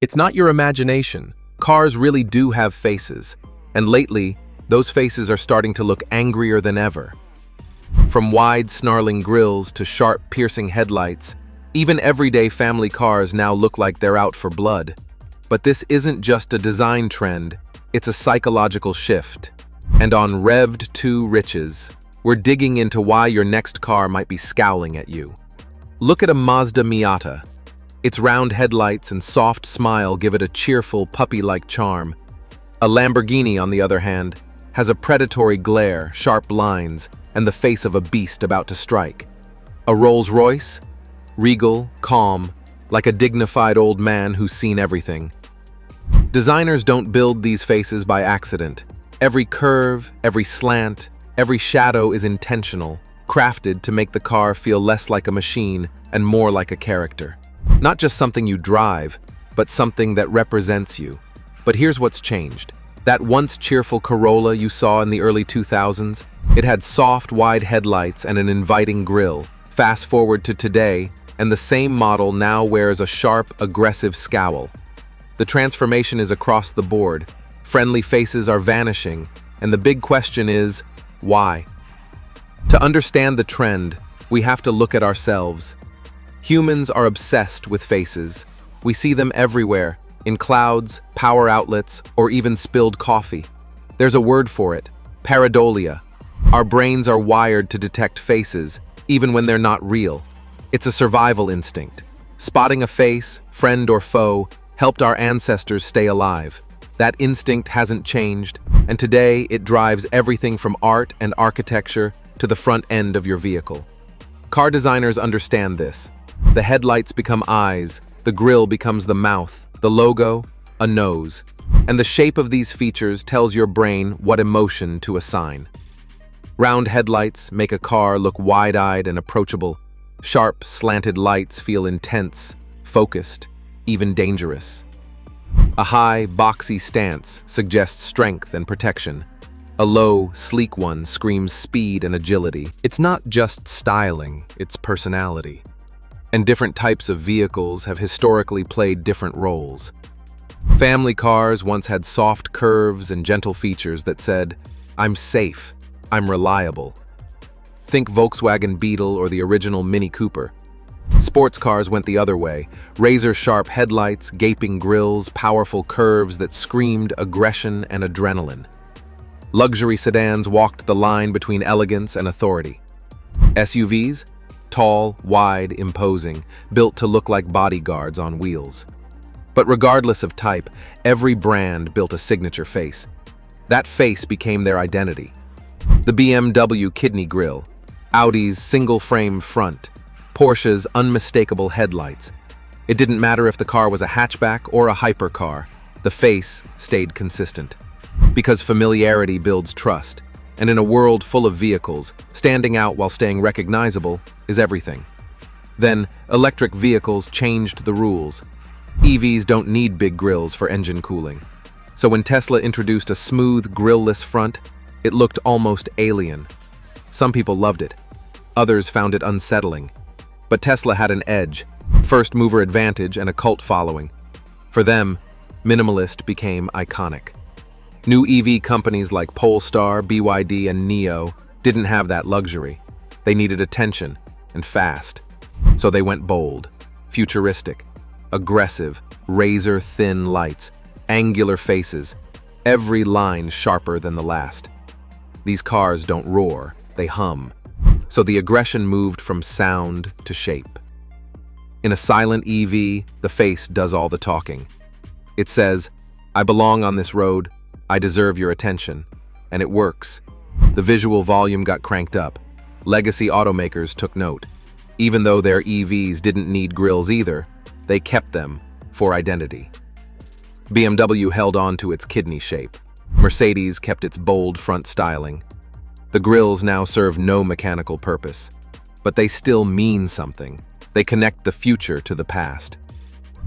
It's not your imagination. Cars really do have faces, and lately, those faces are starting to look angrier than ever. From wide, snarling grills to sharp, piercing headlights, even everyday family cars now look like they're out for blood. But this isn't just a design trend, it's a psychological shift. And on Revved 2 Riches, we're digging into why your next car might be scowling at you. Look at a Mazda Miata. Its round headlights and soft smile give it a cheerful, puppy-like charm. A Lamborghini, on the other hand, has a predatory glare, sharp lines, and the face of a beast about to strike. A Rolls-Royce? Regal, calm, like a dignified old man who's seen everything. Designers don't build these faces by accident. Every curve, every slant, every shadow is intentional, crafted to make the car feel less like a machine and more like a character. Not just something you drive, but something that represents you. But here's what's changed. That once cheerful Corolla you saw in the early 2000s, it had soft, wide headlights and an inviting grille. Fast forward to today, and the same model now wears a sharp, aggressive scowl. The transformation is across the board. Friendly faces are vanishing, and the big question is, why? To understand the trend, we have to look at ourselves. Humans are obsessed with faces. We see them everywhere, in clouds, power outlets, or even spilled coffee. There's a word for it, pareidolia. Our brains are wired to detect faces, even when they're not real. It's a survival instinct. Spotting a face, friend or foe, helped our ancestors stay alive. That instinct hasn't changed, and today it drives everything from art and architecture to the front end of your vehicle. Car designers understand this. The headlights become eyes, the grille becomes the mouth, the logo, a nose. And the shape of these features tells your brain what emotion to assign. Round headlights make a car look wide-eyed and approachable. Sharp, slanted lights feel intense, focused, even dangerous. A high, boxy stance suggests strength and protection. A low, sleek one screams speed and agility. It's not just styling, it's personality. And different types of vehicles have historically played different roles. Family cars once had soft curves and gentle features that said, "I'm safe, I'm reliable." Think Volkswagen Beetle or the original Mini Cooper. Sports cars went the other way, razor-sharp headlights, gaping grilles, powerful curves that screamed aggression and adrenaline. Luxury sedans walked the line between elegance and authority. SUVs? Tall, wide, imposing, built to look like bodyguards on wheels. But regardless of type, every brand built a signature face. That face became their identity. The BMW kidney grille, Audi's single-frame front, Porsche's unmistakable headlights. It didn't matter if the car was a hatchback or a hypercar, the face stayed consistent. Because familiarity builds trust, and in a world full of vehicles, standing out while staying recognizable is everything. Then, electric vehicles changed the rules. EVs don't need big grills for engine cooling. So when Tesla introduced a smooth, grille-less front, it looked almost alien. Some people loved it. Others found it unsettling. But Tesla had an edge, first-mover advantage and a cult following. For them, minimalist became iconic. New EV companies like Polestar, BYD, and NIO didn't have that luxury. They needed attention, and fast. So they went bold, futuristic, aggressive, razor-thin lights, angular faces, every line sharper than the last. These cars don't roar, they hum. So the aggression moved from sound to shape. In a silent EV, the face does all the talking. It says, "I belong on this road, I deserve your attention." And it works. The visual volume got cranked up. Legacy automakers took note. Even though their EVs didn't need grills either, they kept them for identity. BMW held on to its kidney shape. Mercedes kept its bold front styling. The grills now serve no mechanical purpose, but they still mean something. They connect the future to the past.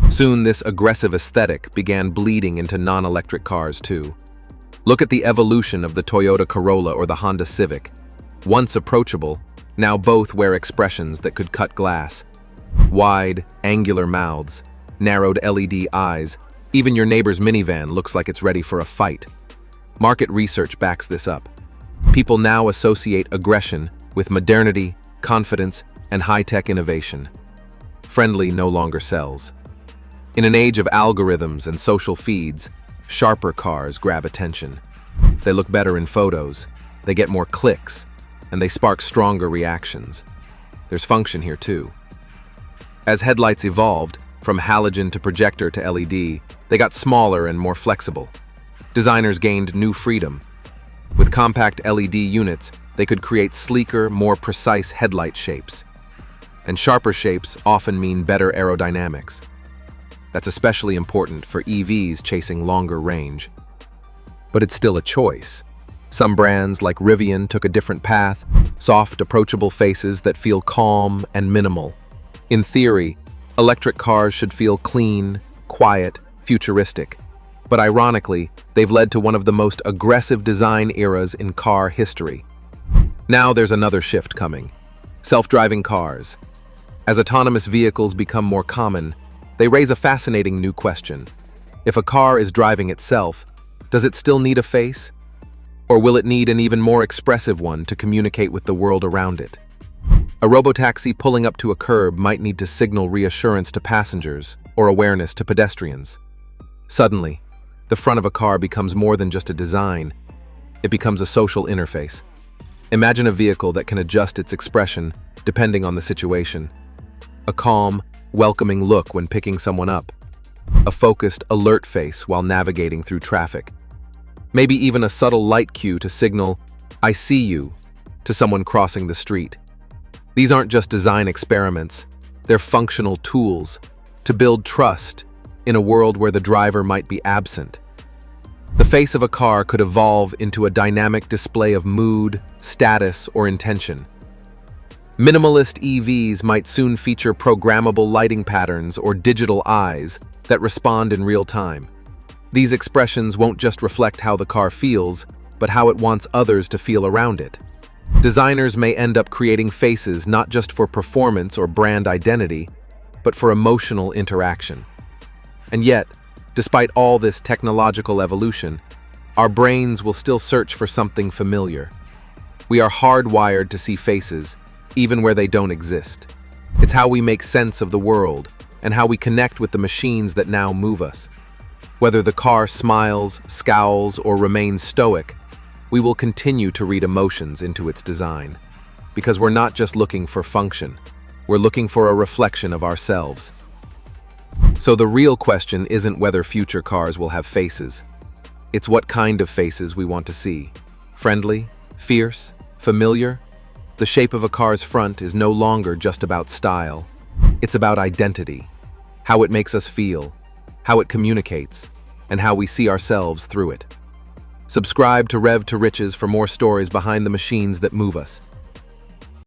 Soon this aggressive aesthetic began bleeding into non-electric cars too. Look at the evolution of the Toyota Corolla or the Honda Civic. Once approachable, now both wear expressions that could cut glass. Wide, angular mouths, narrowed LED eyes. Even your neighbor's minivan looks like it's ready for a fight. Market research backs this up. People now associate aggression with modernity, confidence, and high-tech innovation. Friendly no longer sells. In an age of algorithms and social feeds, sharper cars grab attention. They look better in photos, they get more clicks, and they spark stronger reactions. There's function here too. As headlights evolved, from halogen to projector to LED, they got smaller and more flexible. Designers gained new freedom. With compact LED units, they could create sleeker, more precise headlight shapes. And sharper shapes often mean better aerodynamics. That's especially important for EVs chasing longer range. But it's still a choice. Some brands, like Rivian, took a different path, soft, approachable faces that feel calm and minimal. In theory, electric cars should feel clean, quiet, futuristic. But ironically, they've led to one of the most aggressive design eras in car history. Now there's another shift coming. Self-driving cars. As autonomous vehicles become more common, they raise a fascinating new question. If a car is driving itself, does it still need a face? Or will it need an even more expressive one to communicate with the world around it? A robotaxi pulling up to a curb might need to signal reassurance to passengers or awareness to pedestrians. Suddenly, the front of a car becomes more than just a design. It becomes a social interface. Imagine a vehicle that can adjust its expression depending on the situation. A calm, welcoming look when picking someone up. A focused, alert face while navigating through traffic. Maybe even a subtle light cue to signal, "I see you," to someone crossing the street. These aren't just design experiments, they're functional tools to build trust in a world where the driver might be absent. The face of a car could evolve into a dynamic display of mood, status, or intention. Minimalist EVs might soon feature programmable lighting patterns or digital eyes that respond in real time. These expressions won't just reflect how the car feels, but how it wants others to feel around it. Designers may end up creating faces not just for performance or brand identity, but for emotional interaction. And yet, despite all this technological evolution, our brains will still search for something familiar. We are hardwired to see faces, even where they don't exist. It's how we make sense of the world and how we connect with the machines that now move us. Whether the car smiles, scowls, or remains stoic, we will continue to read emotions into its design. Because we're not just looking for function, we're looking for a reflection of ourselves. So the real question isn't whether future cars will have faces. It's what kind of faces we want to see. Friendly? Fierce? Familiar? The shape of a car's front is no longer just about style. It's about identity, how it makes us feel, how it communicates, and how we see ourselves through it. Subscribe to Rev to Riches for more stories behind the machines that move us.